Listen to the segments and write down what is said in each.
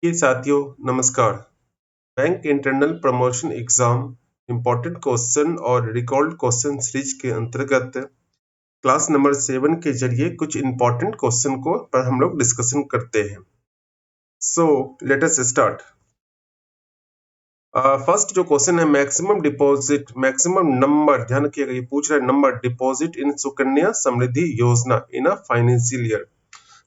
जी साथियों नमस्कार। Bank internal promotion exam important question और रिकॉल्ड क्वेश्चन सीरीज के अंतर्गत क्लास नंबर 7 के जरिए कुछ इम्पोर्टेंट क्वेश्चन को पर हम लोग डिस्कशन करते हैं। So let us start. First जो क्वेश्चन है मैक्सिमम डिपॉजिट, मैक्सिमम नंबर, ध्यान रखिएगा ये पूछ रहा है number deposit in Sukanya Samriddhi योजना इन अ फाइनेंशियल ईयर।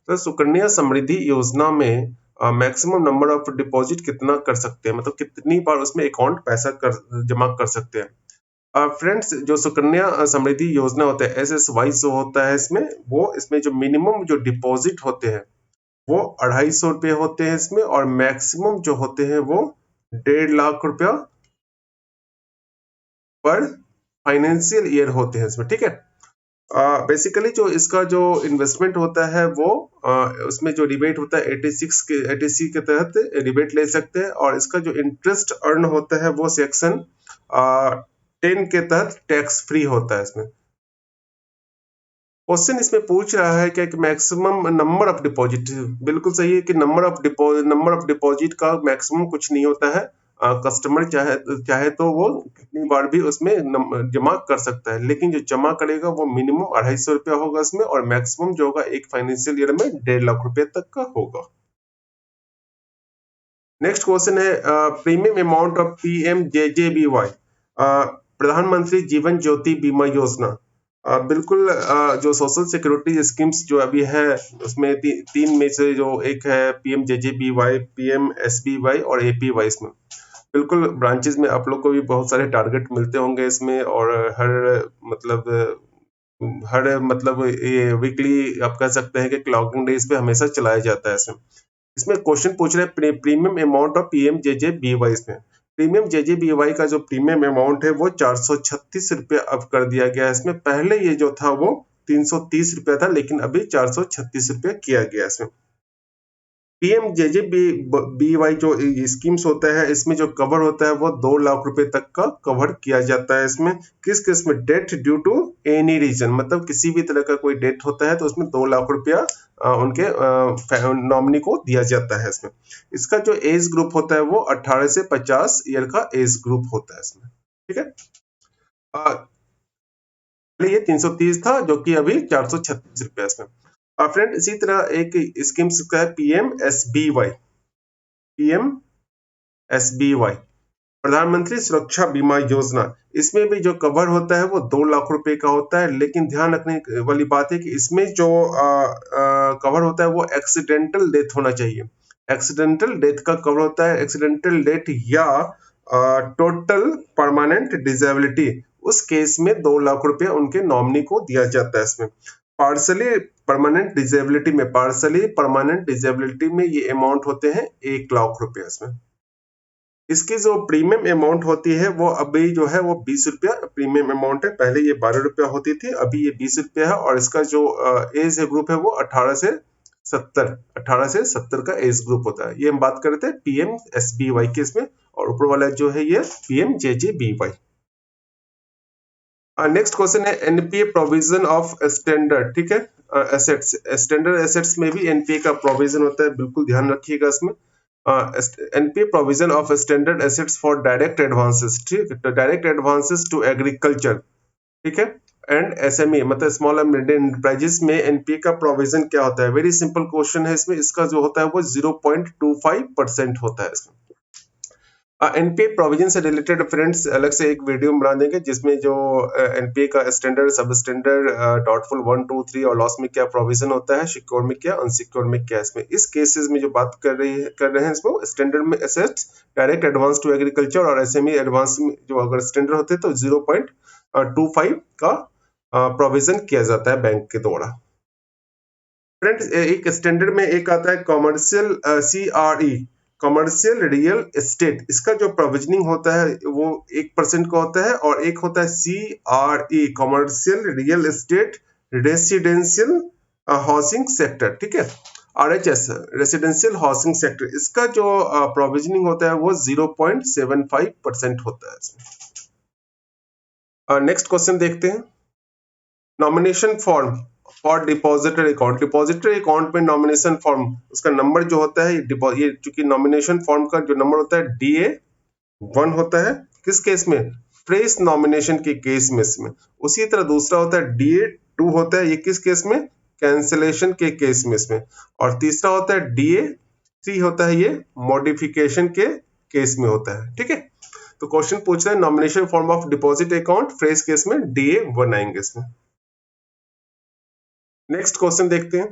तो सुकन्या समृद्धि योजना में मैक्सिमम नंबर ऑफ डिपॉजिट कितना कर सकते हैं, मतलब कितनी बार उसमें अकाउंट पैसा कर जमा कर सकते हैं। फ्रेंड्स जो सुकन्या समृद्धि योजना होता है SSY जो होता है इसमें जो मिनिमम जो डिपॉजिट होते हैं वो 250 रुपये होते हैं इसमें, और मैक्सिमम जो होते हैं वो 1.5 लाख रुपया पर फाइनेंशियल ईयर होते हैं इसमें। ठीक है, बेसिकली जो इसका जो इन्वेस्टमेंट होता है वो उसमें जो रिबेट होता है 86 के तहत रिबेट ले सकते हैं, और इसका जो इंटरेस्ट अर्न होता है वो सेक्शन 10 के तहत टैक्स फ्री होता है इसमें। क्वेश्चन इसमें पूछ रहा है कि मैक्सिमम नंबर ऑफ डिपॉजिट, बिल्कुल सही है कि नंबर ऑफ डिपॉजिट का मैक्सिमम कुछ नहीं होता है। कस्टमर चाहे चाहे तो वो कितनी बार भी उसमें जमा कर सकता है, लेकिन जो जमा करेगा वो मिनिमम 250 रुपया होगा इसमें, और मैक्सिमम जो होगा एक फाइनेंशियल ईयर में 1.5 लाख रुपए तक का होगा। नेक्स्ट क्वेश्चन है प्रीमियम अमाउंट ऑफ PMJJBY, प्रधानमंत्री जीवन ज्योति बीमा योजना। बिल्कुल जो सोशल सिक्योरिटी स्कीम्स जो अभी है उसमें तीन में से जो एक है PMJJBY, PMSBY और APY। इसमें बिल्कुल ब्रांचेस में आप लोग को भी बहुत सारे टारगेट मिलते होंगे इसमें, और हर मतलब ये वीकली आप कह सकते हैं कि क्लॉकिंग डेज पे हमेशा चलाया जाता है इसमें। इसमें क्वेश्चन पूछ रहे हैं प्रीमियम अमाउंट ऑफ PMJJBY। इसमें प्रीमियम JJBY का जो प्रीमियम अमाउंट है वो 436 रुपया अब कर दिया गया है इसमें। पहले ये जो था वो 330 रुपया था, लेकिन अभी 436 रुपया किया गया इसमें। PMJJBY जो स्कीम्स होता है इसमें जो कवर होता है वो 2 लाख रुपए तक का कवर किया जाता है इसमें। किस किस में? Death due to any reason, मतलब किसी भी तरह का कोई डेथ होता है तो उसमें 2 लाख रुपया उनके नॉमिनी को दिया जाता है इसमें। इसका जो एज ग्रुप होता है वो 18 से 50 ईयर का एज ग्रुप होता है इसमें। ठीक है, पहले ये 330 था जो कि अभी 436 रुपया इसमें। फ्रेंड इसी तरह एक स्कीम का है PMSBY, प्रधानमंत्री सुरक्षा बीमा योजना। इसमें भी जो कवर होता है वो 2 लाख रुपए का होता है, लेकिन ध्यान रखने वाली बात है कि इसमें जो कवर होता है वो एक्सीडेंटल डेथ होना चाहिए। एक्सीडेंटल डेथ का कवर होता है, एक्सीडेंटल डेथ या टोटल परमानेंट डिसेबिलिटी, उस केस में 2 लाख रुपए उनके नॉमिनी को दिया जाता है इसमें। पार्सली परमानेंट डिसेबिलिटी में ये अमाउंट होते हैं 1 लाख रुपए इसमें। इसकी जो प्रीमियम अमाउंट होती है वो अभी जो है वो 20 रुपया प्रीमियम अमाउंट है। पहले ये 12 रुपया होती थी, अभी ये 20 रुपया है, और इसका जो एज ग्रुप है वो 18 से 70 का एज ग्रुप होता है। ये हम बात कर रहे थे PMSBY के इसमें, और ऊपर वाला जो है ये PMJJBY। नेक्स्ट क्वेश्चन है NPA प्रोविजन ऑफ स्टैंडर्ड, ठीक है, एसेट्स। स्टैंडर्ड एसेट्स में भी NPA का प्रोविजन होता है, बिल्कुल ध्यान रखिएगा इसमें। NPA provision of standard assets for direct advances, ठीक है, डायरेक्ट एडवांसेस टू एग्रीकल्चर, ठीक है, एंड SME मतलब स्मॉल एंड मीडियम एंटरप्राइजेस में NPA का प्रोविजन क्या होता है? वेरी सिंपल क्वेश्चन है इसमें। इसका जो होता है वो 0.25% होता है इसमें। NPA प्रोविजन से रिलेटेड फ्रेंड्स अलग से एक वीडियो बना देंगे, जिसमें जो NPA का स्टैंडर्ड, सब स्टैंडर्ड, डॉटफुल 1 2 3 और लॉस में क्या प्रोविजन होता है, सिक्योर में क्या, अनसिक्योर में क्या। इसमें इस केसेस में जो बात कर रहे हैं इसमें स्टैंडर्ड में assets direct advance to agriculture और SME एडवांस में जो अगर स्टैंडर्ड होते हैं तो 0.25 का प्रोविजन किया जाता है बैंक के द्वारा। फ्रेंड्स एक स्टैंडर्ड में एक आता है commercial CRE, commercial real estate. इसका जो प्रोविजनिंग होता है वो 1% का होता है, और एक होता है CRE, commercial real estate residential housing sector, ठीक है, RHS रेसिडेंशियल हाउसिंग सेक्टर। इसका जो प्रोविजनिंग होता है वो 0.75% होता है इसमें। नेक्स्ट क्वेश्चन देखते हैं। Nomination form for depository account, depository account में नॉमिनेशन फॉर्म उसका नंबर जो होता है ये चूंकि नॉमिनेशन फॉर्म का जो नंबर होता है DA1 होता है किस केस में, फ्रेश नॉमिनेशन के केस में इसमें। उसी तरह दूसरा होता है DA2 होता है, ये किस केस में, कैंसिलेशन के केस में इसमें। और तीसरा होता है DA3 होता है, ये मॉडिफिकेशन के केस में होता है। ठीक है, तो क्वेश्चन पूछ रहे हैं nomination form of deposit account, fresh case में DA1 आएंगे इसमें। नेक्स्ट क्वेश्चन देखते हैं,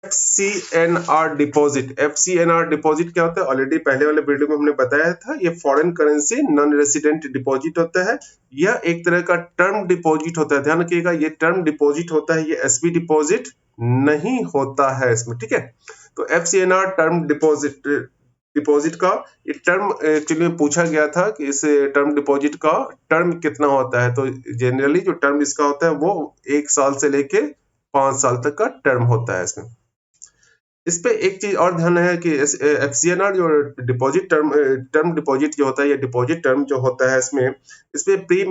FCNR डिपॉजिट। FCNR डिपॉजिट क्या होता है, ऑलरेडी पहले वाले वीडियो में हमने बताया था, ये foreign currency non resident deposit होता है। यह एक तरह का टर्म डिपॉजिट होता है, ध्यान रखिएगा ये टर्म डिपॉजिट होता है, ये एसबी डिपॉजिट नहीं होता है इसमें। ठीक है, तो FCNR टर्म डिपॉजिट का ये टर्म एक्चुअली पूछा गया था कि इस टर्म डिपॉजिट का टर्म कितना होता है, तो जनरली जो टर्म इसका होता है वो 1 साल से लेके 5 साल तक का टर्म होता है इसमें। इस पे एक चीज और ध्यान है कि FCNR जो डिपॉजिट टर्म डिपॉजिट जो होता है, ये डिपॉजिट टर्म जो होता है इसमें प्री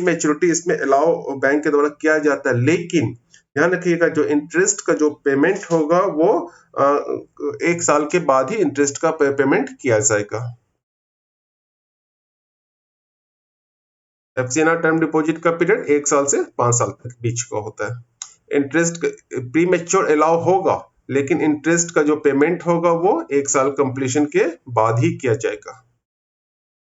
मैच्योरिटी इसमें अलाउ बैंक के द्वारा किया जाता है, लेकिन ध्यान रखिएगा जो इंटरेस्ट का जो पेमेंट होगा वो 1 साल के बाद ही इंटरेस्ट का पेमेंट किया जाएगा। FCNR टर्म डिपॉजिट का पीरियड 1 साल से 5 साल तक बीच का होता है। इंटरेस्ट प्री मैच्योर अलाउ होगा, लेकिन इंटरेस्ट का जो पेमेंट होगा वो 1 साल कंप्लीशन के बाद ही किया जाएगा।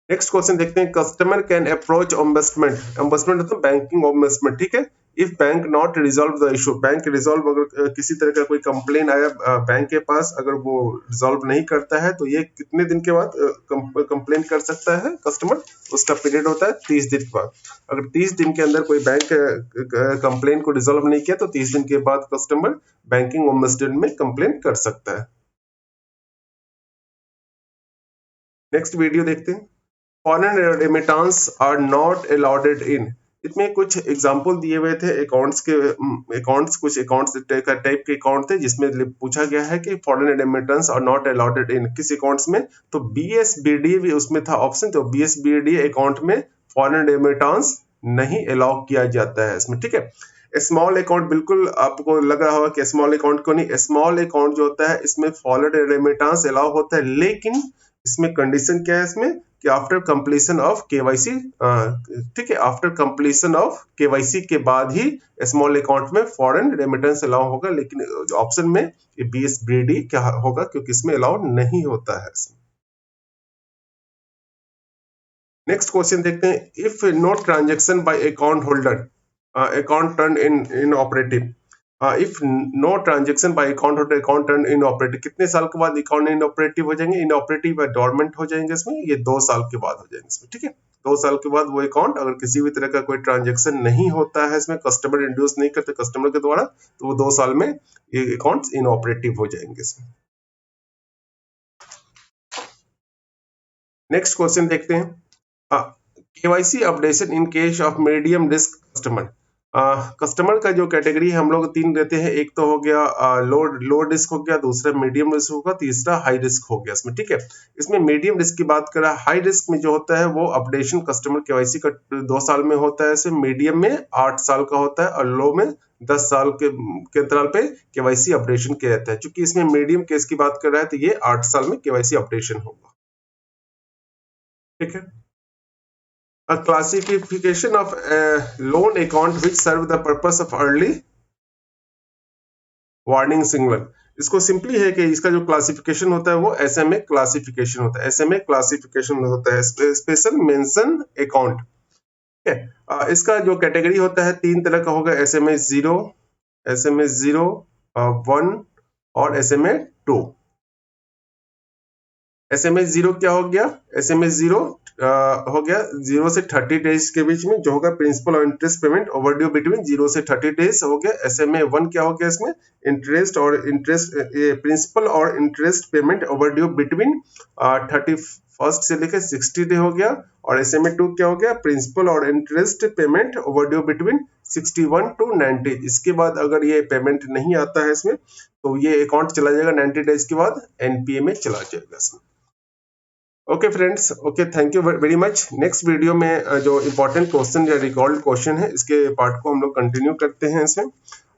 नेक्स्ट क्वेश्चन देखते हैं, customer can approach ombudsman. Ombudsman मतलब बैंकिंग ओम्बड्समैन। ठीक है, if bank not resolve the issue, bank resolve अगर किसी तरह का कोई कंप्लेन आया बैंक के पास, अगर वो रिजॉल्व नहीं करता है तो ये कितने दिन के बाद कंप्लेन कर सकता है कस्टमर, उसका पीरियड होता है 30 दिन के बाद। अगर 30 दिन के अंदर कोई बैंक कंप्लेन को रिजॉल्व नहीं किया तो 30 दिन के बाद कस्टमर बैंकिंग ओम्बड्समैन में कंप्लेन कर सकता है। नेक्स्ट वीडियो देखते हैं, foreign remittance are not allowed in. इसमें कुछ एग्जांपल दिए हुए थे अकाउंट्स कुछ अकाउंट्स टाइप के अकाउंट थे जिसमें पूछा गया है कि foreign remittance are not allowed in किस अकाउंट्स में, तो BSBD भी उसमें था ऑप्शन, तो BSBD अकाउंट में फॉरेन रेमिटेंस नहीं अलाउ किया जाता है इसमें। ठीक है, स्मॉल अकाउंट बिल्कुल आपको लग रहा होगा कि स्मॉल अकाउंट को नहीं, स्मॉल अकाउंट जो होता है इसमें फॉरेन रेमिटेंस अलाउ होता है, लेकिन इसमें कंडीशन क्या है इसमें कि आफ्टर कंप्लीशन ऑफ केवाईसी, ठीक है, आफ्टर कंप्लीशन ऑफ केवाईसी के बाद ही स्मॉल अकाउंट में फॉरेन रेमिटेंस अलाउ होगा, लेकिन ऑप्शन में BSBD क्या होगा क्योंकि इसमें अलाउ नहीं होता है। नेक्स्ट क्वेश्चन देखते हैं, if no transaction by account holder account turn inoperative. If no transaction by account holder account turn inoperative, कितने साल के बाद अकाउंट इन ऑपरेटिव हो जाएंगे, इन ऑपरेटिव या डोरमेंट हो जाएंगे इसमें, ये 2 साल के बाद हो जाएंगे इसमें। ठीक है, 2 साल के बाद वो अकाउंट अगर किसी भी तरह का कोई ट्रांजेक्शन नहीं होता है इसमें, कस्टमर इंड्यूस नहीं करते कस्टमर के द्वारा, तो वो 2 साल में ये अकाउंट इन ऑपरेटिव हो जाएंगे इसमें। नेक्स्ट क्वेश्चन देखते हैं, KYC updation in case of medium risk customer. Customer का जो कैटेगरी हम लोग 3 देते हैं, एक तो हो गया लो रिस्क हो गया, दूसरा मीडियम रिस्क होगा, तीसरा हाई रिस्क हो गया इसमें। ठीक है, इसमें मीडियम रिस्क की बात करें, हाई रिस्क में जो होता है वो अपडेशन कस्टमर KYC का 2 साल में होता है, ऐसे मीडियम में 8 साल का होता है और लो में 10 साल के अंतराल पे KYC अपडेशन किया जाता है। चूंकि इसमें मीडियम केस की बात कर रहा है तो ये 8 साल में KYC अपडेशन होगा। ठीक है, a classification of a loan account which serve the purpose of early warning signal। इसको सिंपली है कि इसका जो क्लासिफिकेशन होता है वो SMA क्लासिफिकेशन होता है, SMA क्लासिफिकेशन होता है, स्पेशल मेंशन अकाउंट। ठीक है, इसका जो कैटेगरी होता है 3 तरह का होगा, SMA 0, SMA 0, 1 और SMA 2। SMA 0 क्या हो गया, SMA 0 हो गया 0 से 30 डेज के बीच में जो होगा प्रिंसिपल और इंटरेस्ट पेमेंट ओवरड्यू बिटवीन 0 से 30 डेज हो गया। SMA 1 क्या हो गया, इसमें इंटरेस्ट प्रिंसिपल और interest payment overdue between 31st से लेकर 60 डे हो गया। और SMA 2 क्या हो गया, प्रिंसिपल और interest payment overdue between 61 to 90। इसके बाद अगर ये पेमेंट नहीं आता है इसमें तो ये अकाउंट चला जाएगा 90 डेज के बाद NPA में चला जाएगा इसमें। Okay friends, okay, thank you very much. Next video में जो इम्पोर्टेंट क्वेश्चन या रिकॉल्ड क्वेश्चन है इसके पार्ट को हम लोग कंटिन्यू करते हैं इसमें।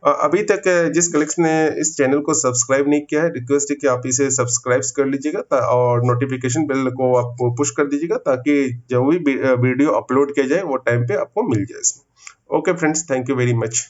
अभी तक जिस कलीग्स ने इस चैनल को सब्सक्राइब नहीं किया है, रिक्वेस्ट है कि आप इसे सब्सक्राइब कर लीजिएगा और नोटिफिकेशन बेल को आप पुश कर दीजिएगा ताकि जो भी वीडियो अपलोड किया जाए वो टाइम पे आपको मिल जाए इसमें। Okay friends, thank you very much.